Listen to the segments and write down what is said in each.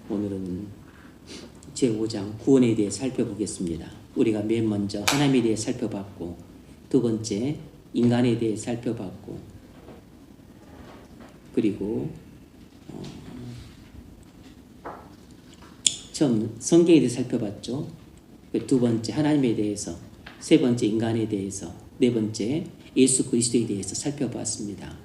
오늘은 제5장 구원에 대해 살펴보겠습니다. 우리가 맨 먼저 하나님에 대해 살펴봤고, 두 번째 인간에 대해 살펴봤고, 그리고 처음 성경에 대해 살펴봤죠. 두 번째 하나님에 대해서, 세 번째 인간에 대해서, 네 번째 예수 그리스도에 대해서 살펴봤습니다.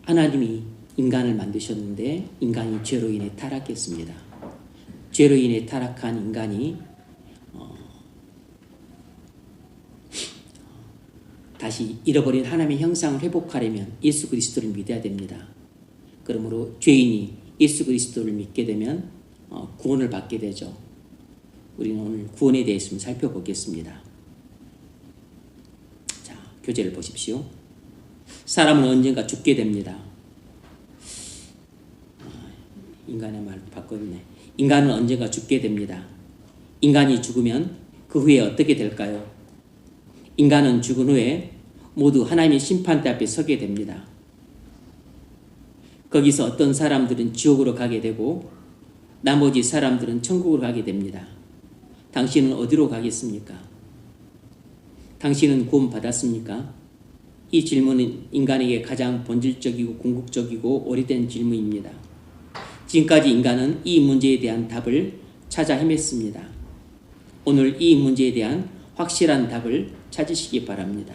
하나님이 인간을 만드셨는데 인간이 죄로 인해 타락했습니다. 죄로 인해 타락한 인간이 다시 잃어버린 하나님의 형상을 회복하려면 예수 그리스도를 믿어야 됩니다. 그러므로 죄인이 예수 그리스도를 믿게 되면 구원을 받게 되죠. 우리는 오늘 구원에 대해서 살펴보겠습니다. 자, 교재를 보십시오. 사람은 언젠가 죽게 됩니다. 인간의 말도 바꿨네. 인간은 언젠가 죽게 됩니다. 인간이 죽으면 그 후에 어떻게 될까요? 인간은 죽은 후에 모두 하나님의 심판대 앞에 서게 됩니다. 거기서 어떤 사람들은 지옥으로 가게 되고 나머지 사람들은 천국으로 가게 됩니다. 당신은 어디로 가겠습니까? 당신은 구원 받았습니까? 이 질문은 인간에게 가장 본질적이고 궁극적이고 오래된 질문입니다. 지금까지 인간은 이 문제에 대한 답을 찾아 헤맸습니다. 오늘 이 문제에 대한 확실한 답을 찾으시기 바랍니다.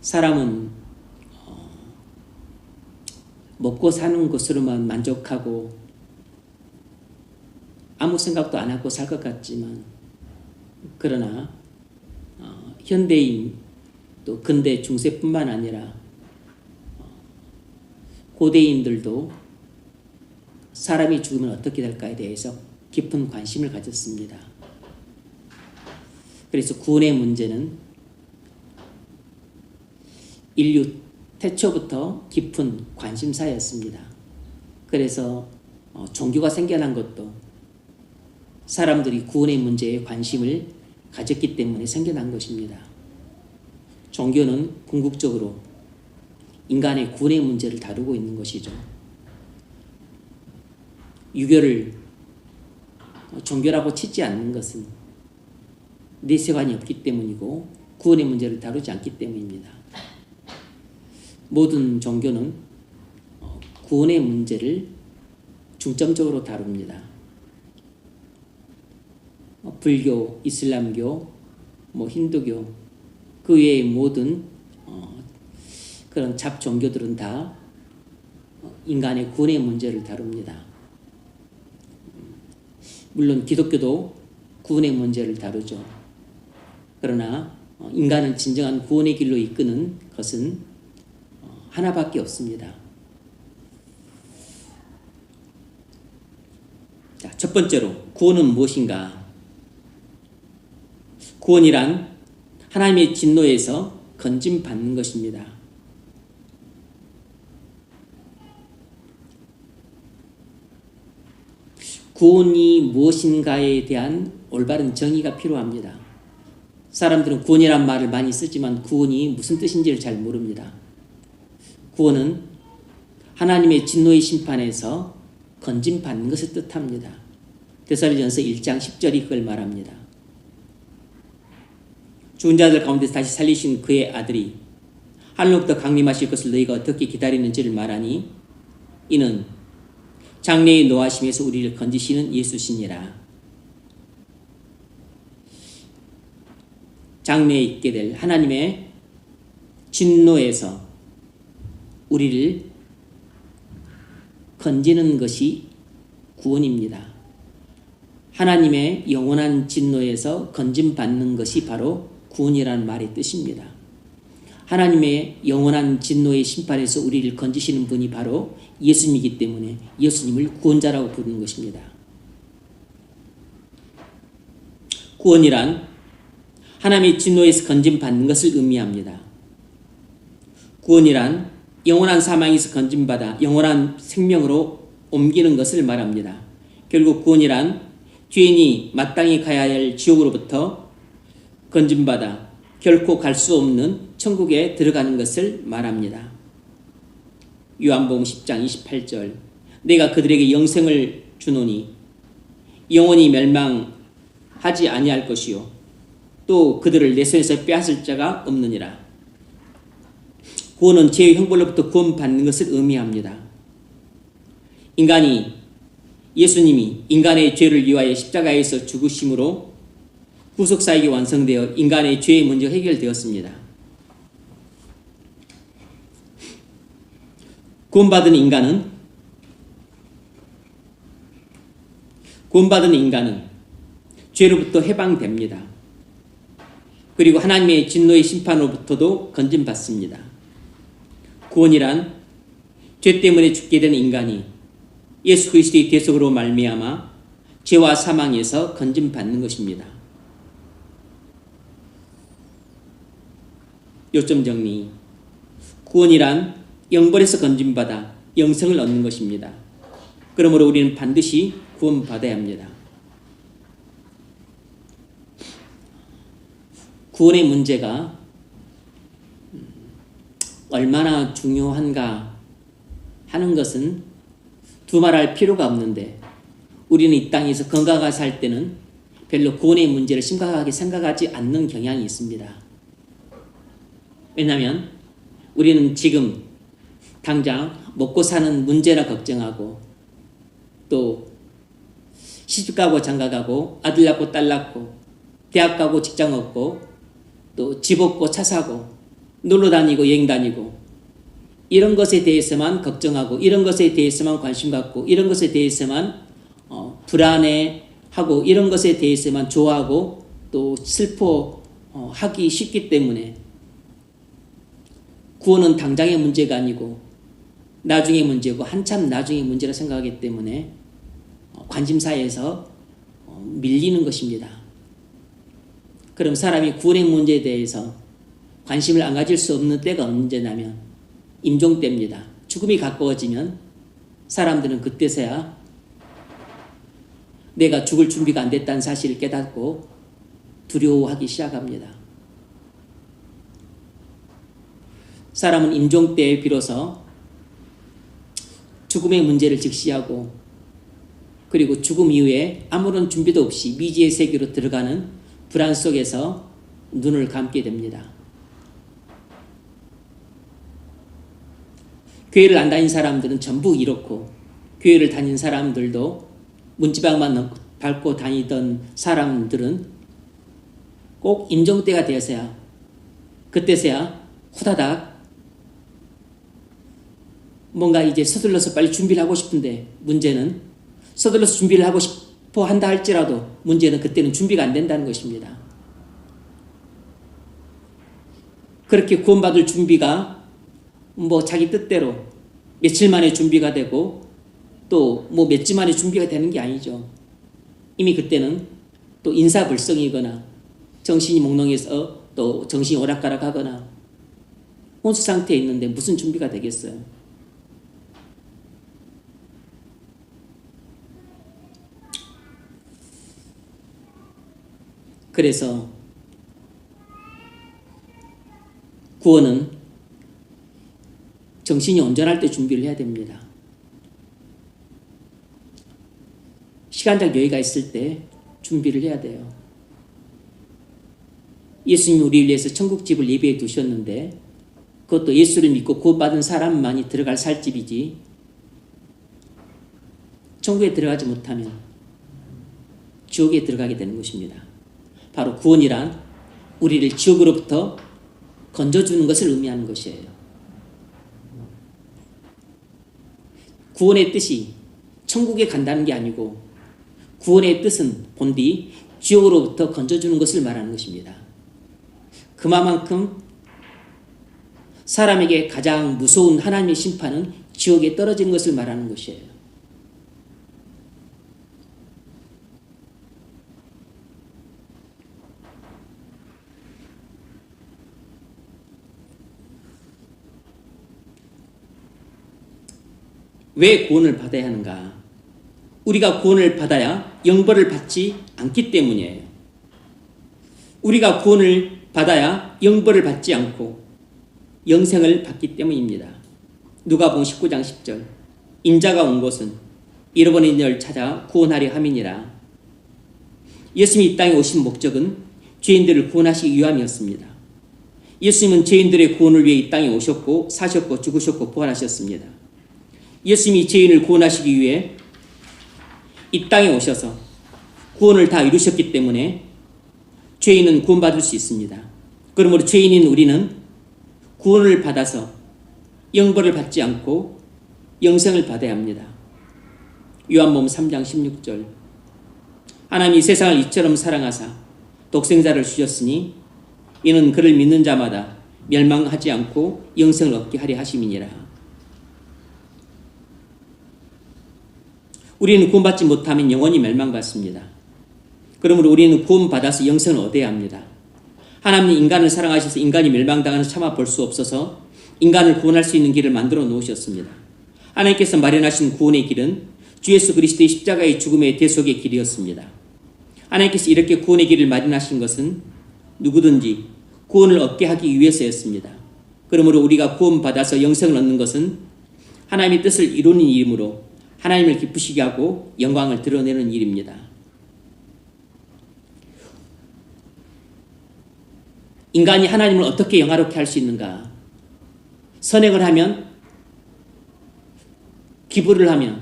사람은 먹고 사는 것으로만 만족하고 아무 생각도 안 하고 살 것 같지만, 그러나 현대인 또 근대 중세뿐만 아니라 고대인들도 사람이 죽으면 어떻게 될까에 대해서 깊은 관심을 가졌습니다. 그래서 구원의 문제는 인류 태초부터 깊은 관심사였습니다. 그래서 종교가 생겨난 것도 사람들이 구원의 문제에 관심을 가졌기 때문에 생겨난 것입니다. 종교는 궁극적으로 인간의 구원의 문제를 다루고 있는 것이죠. 유교를 종교라고 치지 않는 것은 내세관이 없기 때문이고 구원의 문제를 다루지 않기 때문입니다. 모든 종교는 구원의 문제를 중점적으로 다룹니다. 불교, 이슬람교, 힌두교, 그 외의 모든 그런 잡종교들은 다 인간의 구원의 문제를 다룹니다. 물론 기독교도 구원의 문제를 다루죠. 그러나 인간을 진정한 구원의 길로 이끄는 것은 하나밖에 없습니다. 자, 첫 번째로 구원은 무엇인가? 구원이란 하나님의 진노에서 건짐받는 것입니다. 구원이 무엇인가에 대한 올바른 정의가 필요합니다. 사람들은 구원이란 말을 많이 쓰지만 구원이 무슨 뜻인지를 잘 모릅니다. 구원은 하나님의 진노의 심판에서 건짐받는 것을 뜻합니다. 데살로니가전서 1장 10절이 그걸 말합니다. 죽은 자들 가운데서 다시 살리신 그의 아들이 하늘로부터 강림하실 것을 너희가 어떻게 기다리는지를 말하니 이는 장래의 노하심에서 우리를 건지시는 예수시니라. 장래에 있게 될 하나님의 진노에서 우리를 건지는 것이 구원입니다. 하나님의 영원한 진노에서 건짐받는 것이 바로 구원이라는 말의 뜻입니다. 하나님의 영원한 진노의 심판에서 우리를 건지시는 분이 바로 예수님이기 때문에 예수님을 구원자라고 부르는 것입니다. 구원이란 하나님의 진노에서 건짐받는 것을 의미합니다. 구원이란 영원한 사망에서 건짐받아 영원한 생명으로 옮기는 것을 말합니다. 결국 구원이란 죄인이 마땅히 가야 할 지옥으로부터 건짐받아 결코 갈 수 없는 천국에 들어가는 것을 말합니다. 요한복음 10장 28절 내가 그들에게 영생을 주노니 영원히 멸망하지 아니할 것이요 또 그들을 내 손에서 빼앗을 자가 없느니라. 구원은 죄의 형벌로부터 구원받는 것을 의미합니다. 예수님이 인간의 죄를 위하여 십자가에서 죽으심으로 구속사역이 완성되어 인간의 죄의 문제가 해결되었습니다. 구원받은 인간은 죄로부터 해방됩니다. 그리고 하나님의 진노의 심판으로부터도 건짐받습니다. 구원이란 죄 때문에 죽게 된 인간이 예수 그리스도의 대속으로 말미암아 죄와 사망에서 건짐받는 것입니다. 요점 정리. 구원이란 영벌에서 건짐받아 영생을 얻는 것입니다. 그러므로 우리는 반드시 구원받아야 합니다. 구원의 문제가 얼마나 중요한가 하는 것은 두말할 필요가 없는데 우리는 이 땅에서 건강하게 살 때는 별로 구원의 문제를 심각하게 생각하지 않는 경향이 있습니다. 왜냐하면 우리는 지금 당장 먹고 사는 문제라 걱정하고 또 시집 가고 장가 가고 아들 낳고 딸 낳고 대학 가고 직장 얻고 또 집 얻고 차 사고 놀러 다니고 여행 다니고 이런 것에 대해서만 걱정하고 이런 것에 대해서만 관심 갖고 이런 것에 대해서만 불안해하고 이런 것에 대해서만 좋아하고 또 슬퍼하기 쉽기 때문에 구원은 당장의 문제가 아니고 나중의 문제고 한참 나중의 문제라 생각하기 때문에 관심사에서 밀리는 것입니다. 그럼 사람이 구원의 문제에 대해서 관심을 안 가질 수 없는 때가 언제냐면 임종 때입니다. 죽음이 가까워지면 사람들은 그때서야 내가 죽을 준비가 안 됐다는 사실을 깨닫고 두려워하기 시작합니다. 사람은 임종 때에 비로소 죽음의 문제를 직시하고 그리고 죽음 이후에 아무런 준비도 없이 미지의 세계로 들어가는 불안 속에서 눈을 감게 됩니다. 교회를 안 다닌 사람들은 전부 이렇고 교회를 다닌 사람들도 문지방만 밟고 다니던 사람들은 꼭 임종 때가 되어서야 그때서야 후다닥 뭔가 이제 서둘러서 빨리 준비를 하고 싶은데 문제는 서둘러서 준비를 하고 싶어 한다 할지라도 문제는 그때는 준비가 안 된다는 것입니다. 그렇게 구원받을 준비가 자기 뜻대로 며칠 만에 준비가 되고 또 몇 주 만에 준비가 되는 게 아니죠. 이미 그때는 또 인사불성이거나 정신이 몽롱해서 또 정신이 오락가락하거나 혼수 상태에 있는데 무슨 준비가 되겠어요. 그래서 구원은 정신이 온전할 때 준비를 해야 됩니다. 시간적 여유가 있을 때 준비를 해야 돼요. 예수님이 우리를 위해서 천국집을 예비해 두셨는데 그것도 예수를 믿고 구원받은 사람만이 들어갈 살집이지 천국에 들어가지 못하면 지옥에 들어가게 되는 것입니다. 바로 구원이란 우리를 지옥으로부터 건져주는 것을 의미하는 것이에요. 구원의 뜻이 천국에 간다는 게 아니고 구원의 뜻은 본디 지옥으로부터 건져주는 것을 말하는 것입니다. 그만큼 사람에게 가장 무서운 하나님의 심판은 지옥에 떨어지는 것을 말하는 것이에요. 왜 구원을 받아야 하는가? 우리가 구원을 받아야 영벌을 받지 않기 때문이에요. 우리가 구원을 받아야 영벌을 받지 않고 영생을 받기 때문입니다. 누가복음 19장 10절 인자가 온 곳은 잃어버린 이를 찾아 구원하려 함이니라. 예수님이 이 땅에 오신 목적은 죄인들을 구원하시기 위함이었습니다. 예수님은 죄인들의 구원을 위해 이 땅에 오셨고 사셨고 죽으셨고 부활하셨습니다. 예수님이 죄인을 구원하시기 위해 이 땅에 오셔서 구원을 다 이루셨기 때문에 죄인은 구원받을 수 있습니다. 그러므로 죄인인 우리는 구원을 받아서 영벌을 받지 않고 영생을 받아야 합니다. 요한복음 3장 16절 하나님이 세상을 이처럼 사랑하사 독생자를 주셨으니 이는 그를 믿는 자마다 멸망하지 않고 영생을 얻게 하려 하심이니라. 우리는 구원받지 못하면 영원히 멸망받습니다. 그러므로 우리는 구원받아서 영생을 얻어야 합니다. 하나님이 인간을 사랑하셔서 인간이 멸망당하는 참아 볼 수 없어서 인간을 구원할 수 있는 길을 만들어 놓으셨습니다. 하나님께서 마련하신 구원의 길은 주 예수 그리스도의 십자가의 죽음의 대속의 길이었습니다. 하나님께서 이렇게 구원의 길을 마련하신 것은 누구든지 구원을 얻게 하기 위해서였습니다. 그러므로 우리가 구원받아서 영생을 얻는 것은 하나님의 뜻을 이루는 일이므로 하나님을 기쁘시게 하고 영광을 드러내는 일입니다. 인간이 하나님을 어떻게 영화롭게 할 수 있는가? 선행을 하면, 기부를 하면,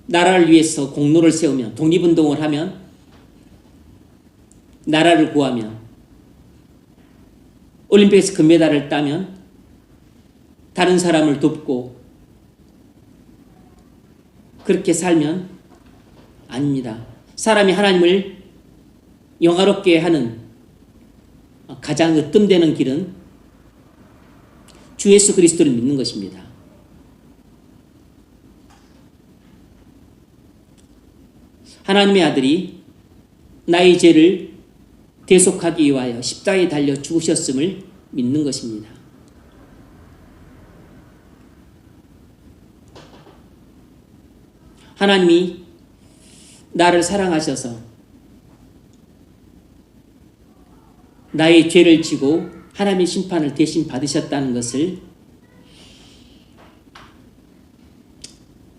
나라를 위해서 공로를 세우면, 독립운동을 하면, 나라를 구하면, 올림픽에서 금메달을 따면, 다른 사람을 돕고, 그렇게 살면 아닙니다. 사람이 하나님을 영화롭게 하는 가장 으뜸되는 길은 주 예수 그리스도를 믿는 것입니다. 하나님의 아들이 나의 죄를 대속하기 위하여 십자가에 달려 죽으셨음을 믿는 것입니다. 하나님이 나를 사랑하셔서 나의 죄를 지고 하나님의 심판을 대신 받으셨다는 것을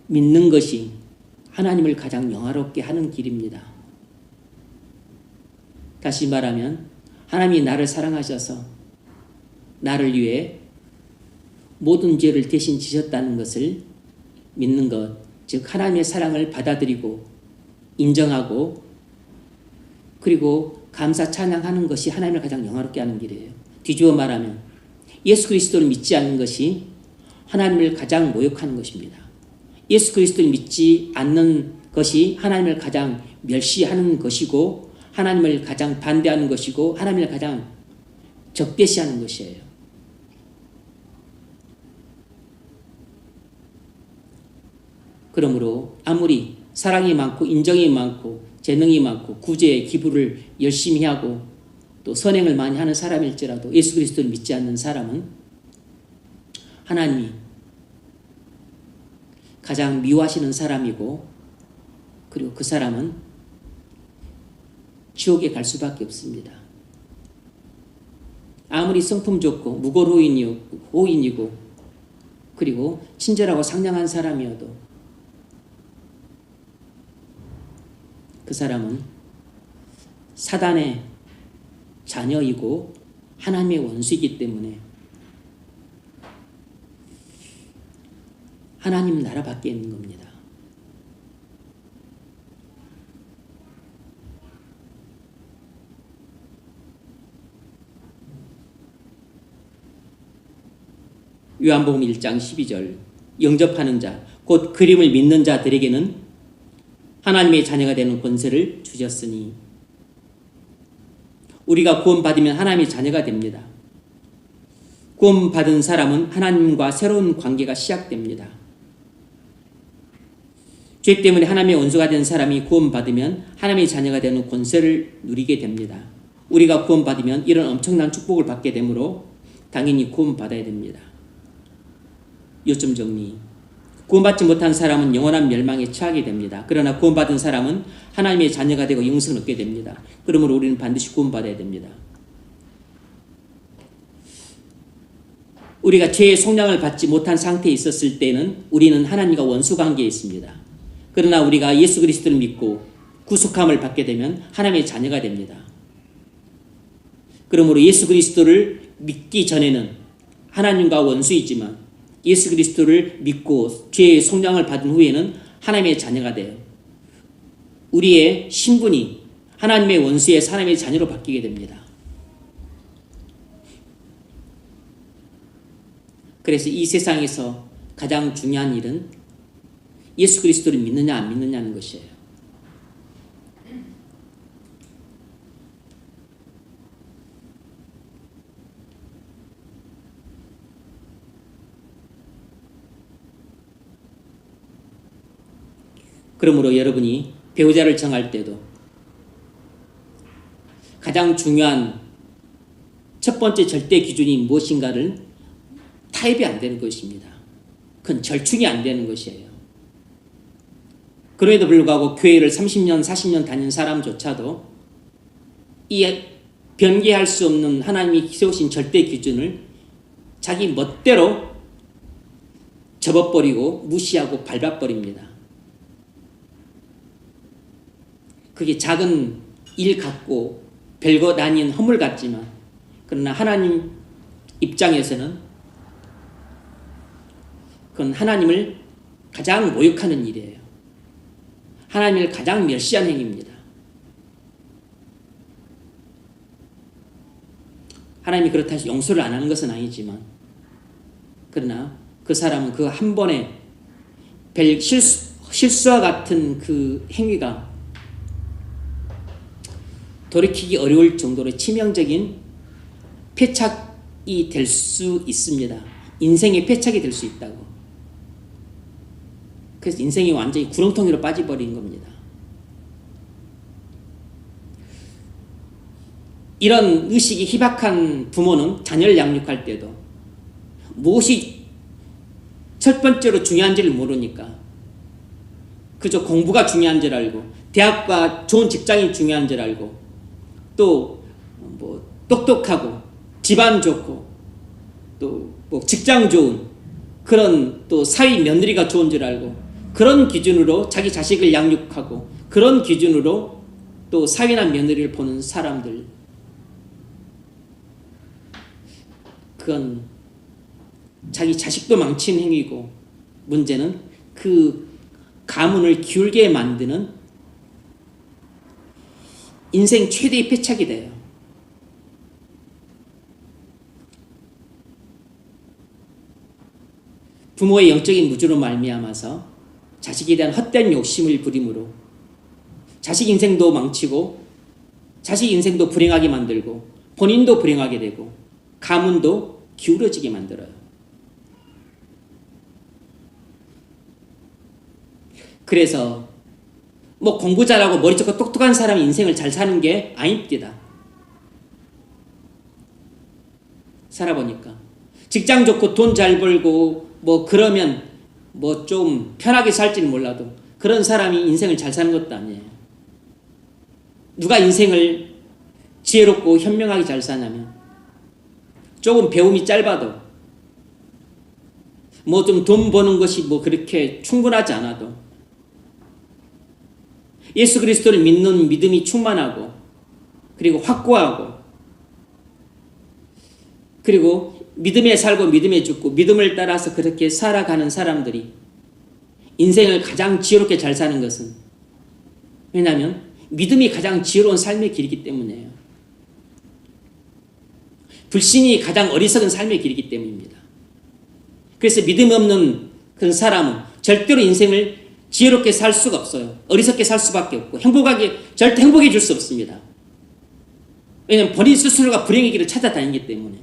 믿는 것이 하나님을 가장 영화롭게 하는 길입니다. 다시 말하면 하나님이 나를 사랑하셔서 나를 위해 모든 죄를 대신 지셨다는 것을 믿는 것, 즉 하나님의 사랑을 받아들이고 인정하고 그리고 감사 찬양하는 것이 하나님을 가장 영화롭게 하는 길이에요. 뒤집어 말하면 예수 그리스도를 믿지 않는 것이 하나님을 가장 모욕하는 것입니다. 예수 그리스도를 믿지 않는 것이 하나님을 가장 멸시하는 것이고 하나님을 가장 반대하는 것이고 하나님을 가장 적대시하는 것이에요. 그러므로 아무리 사랑이 많고 인정이 많고 재능이 많고 구제의 기부를 열심히 하고 또 선행을 많이 하는 사람일지라도 예수 그리스도를 믿지 않는 사람은 하나님이 가장 미워하시는 사람이고 그리고 그 사람은 지옥에 갈 수밖에 없습니다. 아무리 성품 좋고 무고호인이고 그리고 친절하고 상냥한 사람이어도 그 사람은 사단의 자녀이고 하나님의 원수이기 때문에 하나님 나라 밖에 있는 겁니다. 요한복음 1장 12절 영접하는 자, 곧 그림을 믿는 자들에게는 하나님의 자녀가 되는 권세를 주셨으니 우리가 구원받으면 하나님의 자녀가 됩니다. 구원받은 사람은 하나님과 새로운 관계가 시작됩니다. 죄 때문에 하나님의 원수가 된 사람이 구원받으면 하나님의 자녀가 되는 권세를 누리게 됩니다. 우리가 구원받으면 이런 엄청난 축복을 받게 되므로 당연히 구원받아야 됩니다. 요점 정리. 구원받지 못한 사람은 영원한 멸망에 처하게 됩니다. 그러나 구원받은 사람은 하나님의 자녀가 되고 영생을 얻게 됩니다. 그러므로 우리는 반드시 구원받아야 됩니다. 우리가 죄의 속량을 받지 못한 상태에 있었을 때는 우리는 하나님과 원수 관계에 있습니다. 그러나 우리가 예수 그리스도를 믿고 구속함을 받게 되면 하나님의 자녀가 됩니다. 그러므로 예수 그리스도를 믿기 전에는 하나님과 원수이지만 예수 그리스도를 믿고 죄의 속량을 받은 후에는 하나님의 자녀가 돼요. 우리의 신분이 하나님의 원수에서 하나님의 자녀로 바뀌게 됩니다. 그래서 이 세상에서 가장 중요한 일은 예수 그리스도를 믿느냐 안 믿느냐는 것이에요. 그러므로 여러분이 배우자를 정할 때도 가장 중요한 첫 번째 절대 기준이 무엇인가를 타협이 안 되는 것입니다. 그건 절충이 안 되는 것이에요. 그럼에도 불구하고 교회를 30년, 40년 다닌 사람조차도 이 변개할 수 없는 하나님이 세우신 절대 기준을 자기 멋대로 접어버리고 무시하고 밟아버립니다. 그게 작은 일 같고 별것 아닌 허물 같지만 그러나 하나님 입장에서는 그건 하나님을 가장 모욕하는 일이에요. 하나님을 가장 멸시한 행위입니다. 하나님이 그렇다 해서 용서를 안 하는 것은 아니지만 그러나 그 사람은 그 한 번에 실수와 같은 그 행위가 돌이키기 어려울 정도로 치명적인 패착이 될 수 있습니다. 인생의 패착이 될 수 있다고. 그래서 인생이 완전히 구렁텅이로 빠져버린 겁니다. 이런 의식이 희박한 부모는 자녀를 양육할 때도 무엇이 첫 번째로 중요한지를 모르니까 그저 공부가 중요한 줄 알고 대학과 좋은 직장이 중요한 줄 알고 또 뭐 똑똑하고 집안 좋고 또 뭐 직장 좋은 그런 또 사위 며느리가 좋은 줄 알고 그런 기준으로 자기 자식을 양육하고 그런 기준으로 또 사위나 며느리를 보는 사람들 그건 자기 자식도 망친 행위고 문제는 그 가문을 기울게 만드는 인생 최대의 패착이 돼요. 부모의 영적인 무주로 말미암아서 자식에 대한 헛된 욕심을 부림으로 자식 인생도 망치고 자식 인생도 불행하게 만들고 본인도 불행하게 되고 가문도 기울어지게 만들어요. 그래서 뭐 공부 잘하고 머리 좋고 똑똑한 사람이 인생을 잘 사는 게 아닙니다. 살아보니까 직장 좋고 돈 잘 벌고 뭐 그러면 뭐 좀 편하게 살지는 몰라도 그런 사람이 인생을 잘 사는 것도 아니에요. 누가 인생을 지혜롭고 현명하게 잘 사냐면 조금 배움이 짧아도 뭐 좀 돈 버는 것이 뭐 그렇게 충분하지 않아도 예수 그리스도를 믿는 믿음이 충만하고 그리고 확고하고 그리고 믿음에 살고 믿음에 죽고 믿음을 따라서 그렇게 살아가는 사람들이 인생을 가장 지혜롭게 잘 사는 것은 왜냐하면 믿음이 가장 지혜로운 삶의 길이기 때문이에요. 불신이 가장 어리석은 삶의 길이기 때문입니다. 그래서 믿음 없는 그런 사람은 절대로 인생을 지혜롭게 살 수가 없어요. 어리석게 살 수밖에 없고 절대 행복해 줄 수 없습니다. 왜냐하면 본인 스스로가 불행의 길을 찾아다니기 때문에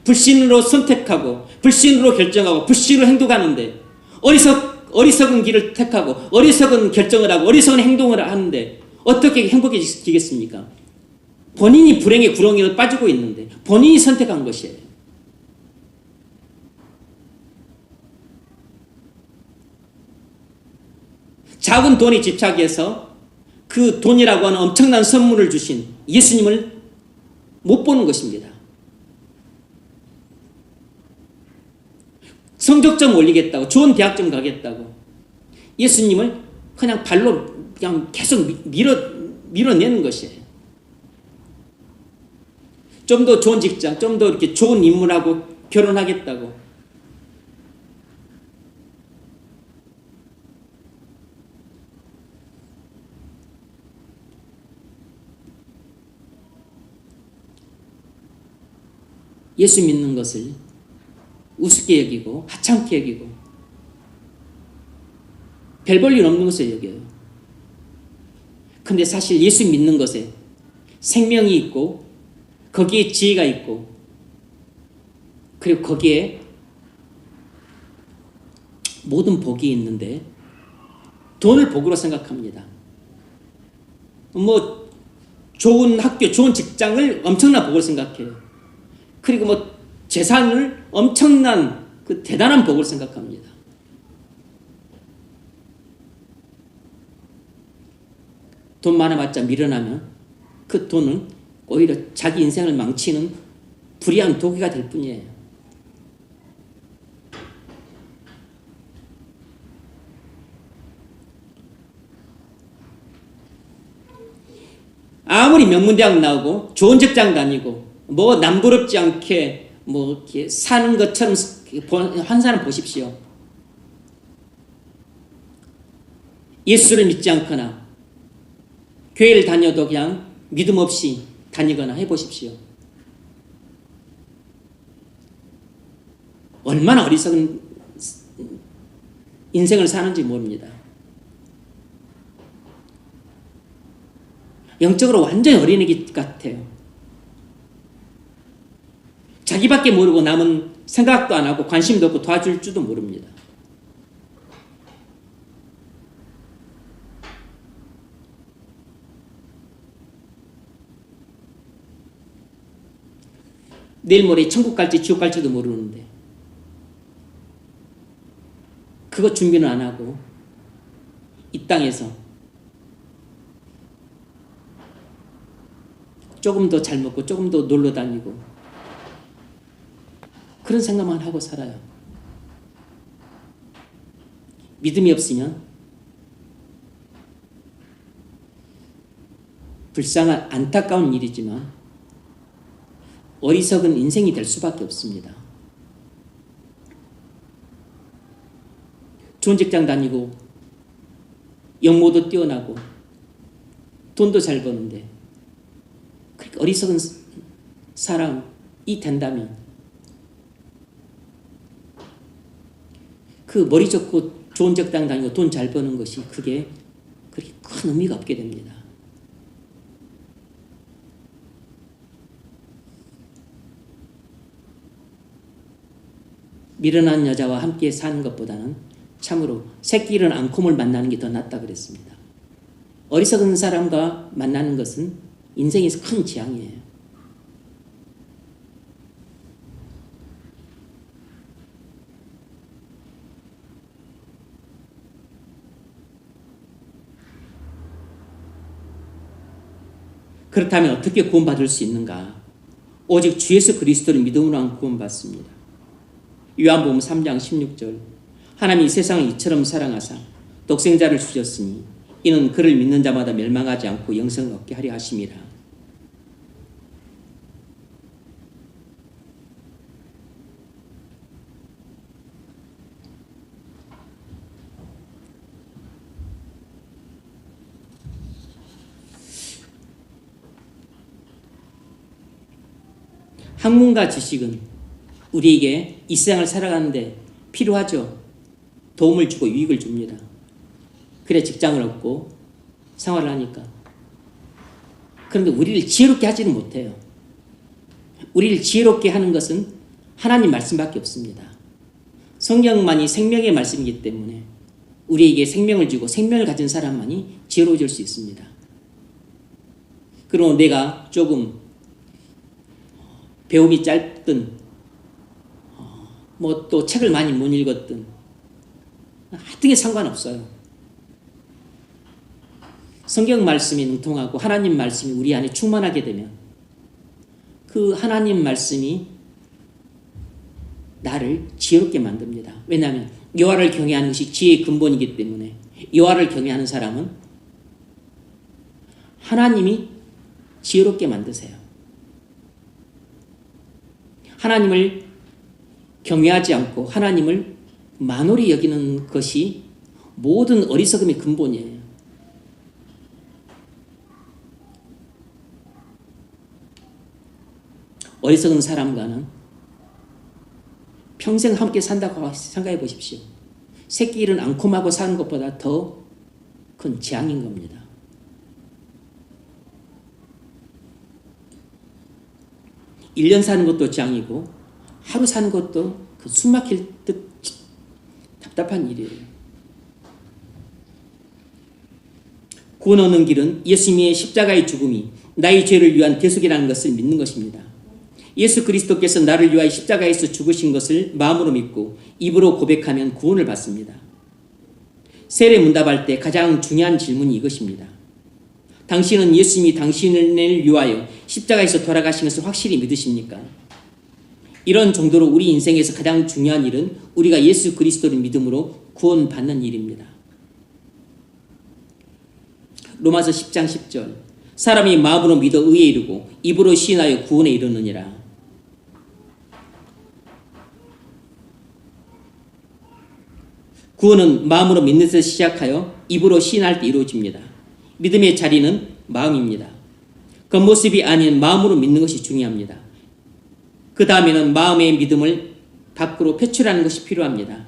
불신으로 선택하고 불신으로 결정하고 불신으로 행동하는데 어리석은 길을 택하고 어리석은 결정을 하고 어리석은 행동을 하는데 어떻게 행복해지겠습니까? 본인이 불행의 구렁이로 빠지고 있는데 본인이 선택한 것이에요. 작은 돈에 집착해서 그 돈이라고 하는 엄청난 선물을 주신 예수님을 못 보는 것입니다. 성적 좀 올리겠다고, 좋은 대학 좀 가겠다고 예수님을 그냥 발로 그냥 계속 밀어내는 것이에요. 좀 더 좋은 직장, 좀 더 이렇게 좋은 인물하고 결혼하겠다고. 예수 믿는 것을 우습게 여기고 하찮게 여기고 별 볼 일 없는 것을 여겨요. 근데 사실 예수 믿는 것에 생명이 있고 거기에 지혜가 있고 그리고 거기에 모든 복이 있는데 돈을 복으로 생각합니다. 뭐 좋은 학교, 좋은 직장을 엄청난 복으로 생각해요. 그리고 뭐 재산을 엄청난 그 대단한 복으로 생각합니다. 돈 많아봤자 밀어나면 그 돈은 오히려 자기 인생을 망치는 불의한 도구가 될 뿐이에요. 아무리 명문대학 나오고 좋은 직장 다니고 뭐 남부럽지 않게 뭐 이렇게 사는 것처럼 환상을 보십시오. 예수를 믿지 않거나 교회를 다녀도 그냥 믿음 없이 다니거나 해보십시오. 얼마나 어리석은 인생을 사는지 모릅니다. 영적으로 완전히 어린애기 같아요. 자기밖에 모르고 남은 생각도 안 하고 관심도 없고 도와줄 줄도 모릅니다. 내일 모레 천국 갈지 지옥 갈지도 모르는데 그거 준비는 안 하고 이 땅에서 조금 더 잘 먹고 조금 더 놀러 다니고 그런 생각만 하고 살아요. 믿음이 없으면 불쌍한 안타까운 일이지만 어리석은 인생이 될 수밖에 없습니다. 좋은 직장 다니고 영모도 뛰어나고 돈도 잘 버는데 그렇게 어리석은 사람이 된다면 그 머리 좋고 좋은 직장 다니고 돈 잘 버는 것이 그게 그렇게 큰 의미가 없게 됩니다. 미련한 여자와 함께 사는 것보다는 참으로 새끼 잃은 앙콤을 만나는 게 더 낫다 그랬습니다. 어리석은 사람과 만나는 것은 인생에서 큰 재앙이에요. 그렇다면 어떻게 구원받을 수 있는가? 오직 주 예수 그리스도를 믿음으로만 구원받습니다. 요한복음 3장 16절 하나님이 세상을 이처럼 사랑하사 독생자를 주셨으니 이는 그를 믿는 자마다 멸망하지 않고 영생을 얻게 하려 하심이라. 학문과 지식은 우리에게 이 세상을 살아가는데 필요하죠. 도움을 주고 유익을 줍니다. 그래 직장을 얻고 생활을 하니까. 그런데 우리를 지혜롭게 하지는 못해요. 우리를 지혜롭게 하는 것은 하나님 말씀밖에 없습니다. 성경만이 생명의 말씀이기 때문에 우리에게 생명을 주고 생명을 가진 사람만이 지혜로워질 수 있습니다. 그리고 내가 조금 배움이 짧든 뭐 또 책을 많이 못 읽었든 하여튼 상관없어요. 성경 말씀이 능통하고 하나님 말씀이 우리 안에 충만하게 되면 그 하나님 말씀이 나를 지혜롭게 만듭니다. 왜냐하면 여호와를 경외하는 것이 지혜의 근본이기 때문에 여호와를 경외하는 사람은 하나님이 지혜롭게 만드세요. 하나님을 경외하지 않고 하나님을 만홀히 여기는 것이 모든 어리석음의 근본이에요. 어리석은 사람과는 평생 함께 산다고 생각해 보십시오. 새끼 일은 앙콤하고 사는 것보다 더 큰 재앙인 겁니다. 일 년 사는 것도 재앙이고 하루 사는 것도 그 숨막힐 듯 답답한 일이에요. 구원 얻는 길은 예수님의 십자가의 죽음이 나의 죄를 위한 대속이라는 것을 믿는 것입니다. 예수 그리스도께서 나를 위하여 십자가에서 죽으신 것을 마음으로 믿고 입으로 고백하면 구원을 받습니다. 세례 문답할 때 가장 중요한 질문이 이것입니다. 당신은 예수님이 당신을 위하여 십자가에서 돌아가신 것을 확실히 믿으십니까? 이런 정도로 우리 인생에서 가장 중요한 일은 우리가 예수 그리스도를 믿음으로 구원받는 일입니다. 로마서 10장 10절 사람이 마음으로 믿어 의에 이르고 입으로 시인하여 구원에 이르느니라. 구원은 마음으로 믿는 데서 시작하여 입으로 시인할 때 이루어집니다. 믿음의 자리는 마음입니다. 겉모습이 아닌 마음으로 믿는 것이 중요합니다. 그 다음에는 마음의 믿음을 밖으로 표출하는 것이 필요합니다.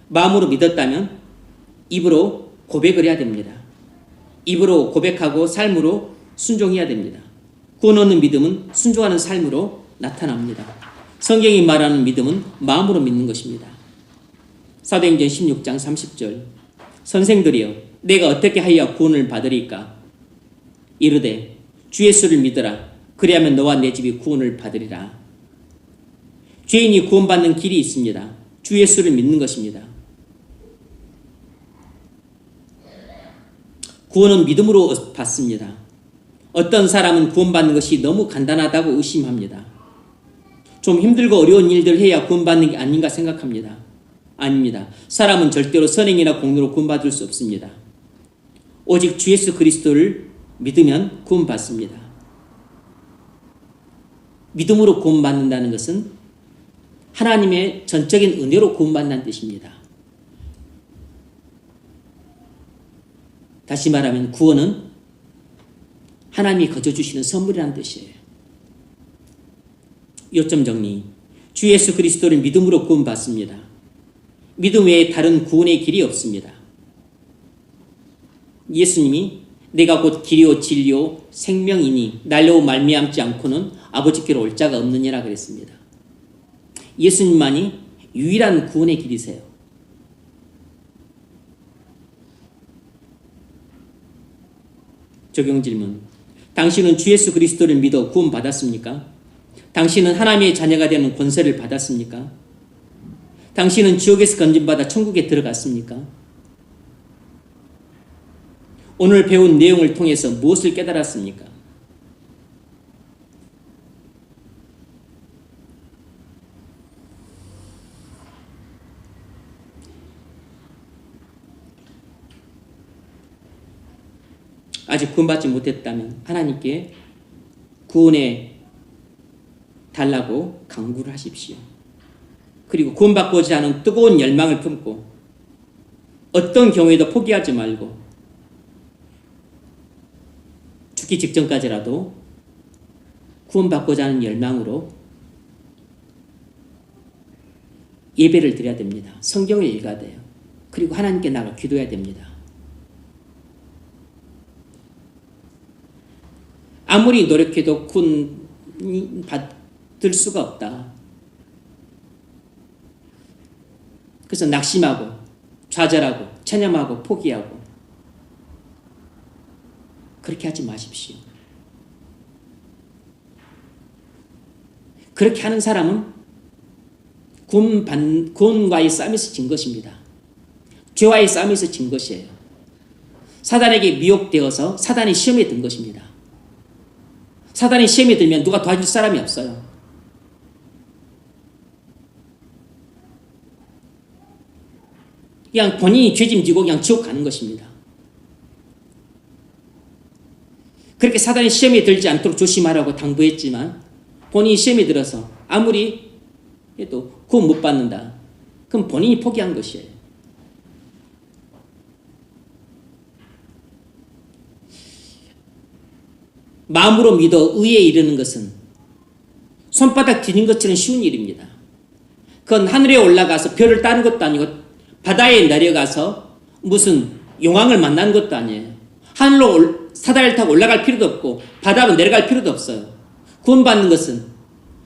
마음으로 믿었다면 입으로 고백을 해야 됩니다. 입으로 고백하고 삶으로 순종해야 됩니다. 구원 얻는 믿음은 순종하는 삶으로 나타납니다. 성경이 말하는 믿음은 마음으로 믿는 것입니다. 사도행전 16장 30절 선생들이여 내가 어떻게 하여 구원을 받으리까? 이르되 주 예수를 믿으라. 그리하면 너와 내 집이 구원을 받으리라. 죄인이 구원받는 길이 있습니다. 주 예수를 믿는 것입니다. 구원은 믿음으로 받습니다. 어떤 사람은 구원받는 것이 너무 간단하다고 의심합니다. 좀 힘들고 어려운 일들 해야 구원받는 게 아닌가 생각합니다. 아닙니다. 사람은 절대로 선행이나 공로로 구원받을 수 없습니다. 오직 주 예수 그리스도를 믿으면 구원받습니다. 믿음으로 구원받는다는 것은 하나님의 전적인 은혜로 구원받는다는 뜻입니다. 다시 말하면 구원은 하나님이 거저 주시는 선물이라는 뜻이에요. 요점 정리. 주 예수 그리스도를 믿음으로 구원받습니다. 믿음 외에 다른 구원의 길이 없습니다. 예수님이 내가 곧 길이요 진리요 생명이니 날로 말미암지 않고는 아버지께로 올 자가 없느니라 그랬습니다. 예수님만이 유일한 구원의 길이세요. 적용 질문. 당신은 주 예수 그리스도를 믿어 구원받았습니까? 당신은 하나님의 자녀가 되는 권세를 받았습니까? 당신은 지옥에서 건진받아 천국에 들어갔습니까? 오늘 배운 내용을 통해서 무엇을 깨달았습니까? 아직 구원받지 못했다면 하나님께 구원해 달라고 간구를 하십시오. 그리고 구원받고자 하는 뜨거운 열망을 품고 어떤 경우에도 포기하지 말고 죽기 직전까지라도 구원받고자 하는 열망으로 예배를 드려야 됩니다. 성경을 읽어야 돼요. 그리고 하나님께 나가 기도해야 됩니다. 아무리 노력해도 구원 받을 수가 없다. 그래서 낙심하고 좌절하고 체념하고 포기하고 그렇게 하지 마십시오. 그렇게 하는 사람은 구원과의 싸움에서 진 것입니다. 죄와의 싸움에서 진 것이에요. 사단에게 미혹되어서 사단이 시험에 든 것입니다. 사단이 시험에 들면 누가 도와줄 사람이 없어요. 그냥 본인이 죄짐지고 그냥 지옥 가는 것입니다. 그렇게 사단이 시험에 들지 않도록 조심하라고 당부했지만 본인이 시험에 들어서 아무리 해도 구원 못 받는다. 그럼 본인이 포기한 것이에요. 마음으로 믿어 의에 이르는 것은 손바닥 뒤는 것처럼 쉬운 일입니다. 그건 하늘에 올라가서 별을 따는 것도 아니고 바다에 내려가서 무슨 용왕을 만나는 것도 아니에요. 하늘로 사다리를 타고 올라갈 필요도 없고 바다로 내려갈 필요도 없어요. 구원받는 것은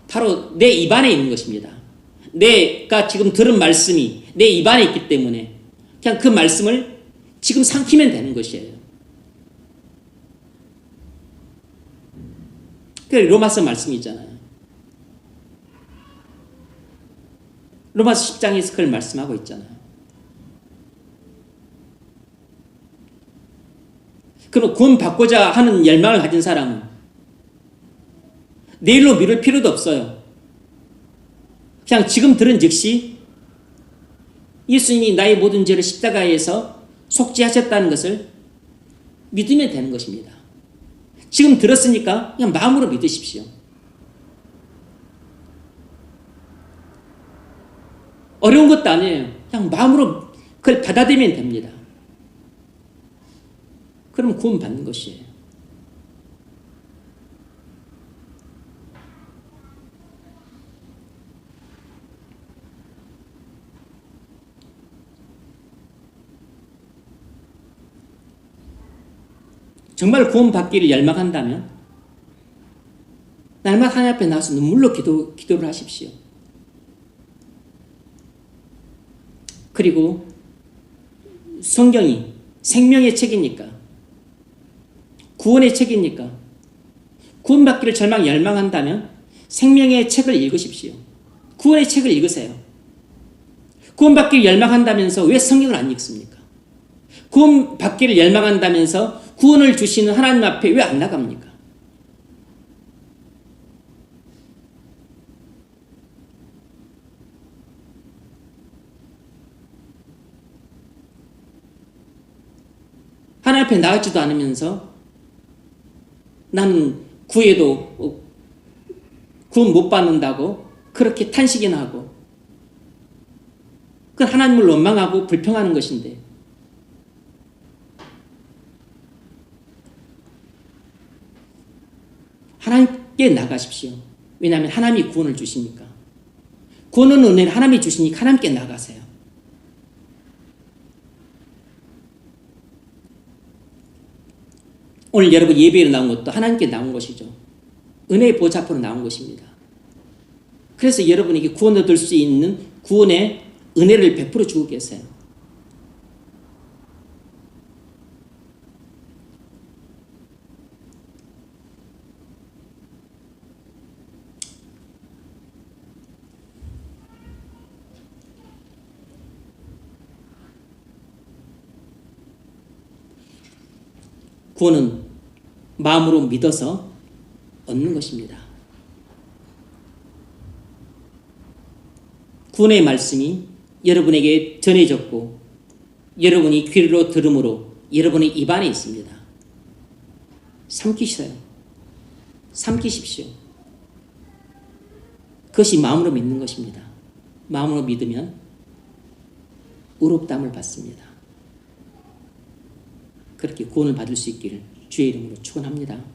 바로 내 입안에 있는 것입니다. 내가 지금 들은 말씀이 내 입안에 있기 때문에 그냥 그 말씀을 지금 삼키면 되는 것이에요. 그 로마서 말씀이 있잖아요. 로마서 10장에서 그걸 말씀하고 있잖아요. 그럼 구원 받고자 하는 열망을 가진 사람은 내일로 미룰 필요도 없어요. 그냥 지금 들은 즉시 예수님이 나의 모든 죄를 십자가에서 속죄하셨다는 것을 믿으면 되는 것입니다. 지금 들었으니까 그냥 마음으로 믿으십시오. 어려운 것도 아니에요. 그냥 마음으로 그걸 받아들이면 됩니다. 그럼 구원 받는 것이에요. 정말 구원 받기를 열망한다면 날마다 하나님 앞에 나와서 눈물로 기도를 하십시오. 그리고 성경이 생명의 책이니까 구원의 책이니까 구원받기를 열망한다면 생명의 책을 읽으십시오. 구원의 책을 읽으세요. 구원받기를 열망한다면서 왜 성경을 안 읽습니까? 구원받기를 열망한다면서 구원을 주시는 하나님 앞에 왜 안 나갑니까? 하나님 앞에 나가지도 않으면서 나는 구해도 구원 못 받는다고 그렇게 탄식이나 하고 그건 하나님을 원망하고 불평하는 것인데 하나님께 나가십시오. 왜냐하면 하나님이 구원을 주시니까. 구원은 은혜를 하나님이 주시니까 하나님께 나가세요. 오늘 여러분 예배로 나온 것도 하나님께 나온 것이죠. 은혜의 보좌 앞으로 나온 것입니다. 그래서 여러분에게 구원 얻을 수 있는 구원의 은혜를 베풀어 주고 계세요. 구원은 마음으로 믿어서 얻는 것입니다. 구원의 말씀이 여러분에게 전해졌고 여러분이 귀로 들음으로 여러분의 입안에 있습니다. 삼키세요. 삼키십시오. 그것이 마음으로 믿는 것입니다. 마음으로 믿으면 의롭다함을 받습니다. 그렇게 구원을 받을 수 있기를 주의 이름으로 축원합니다.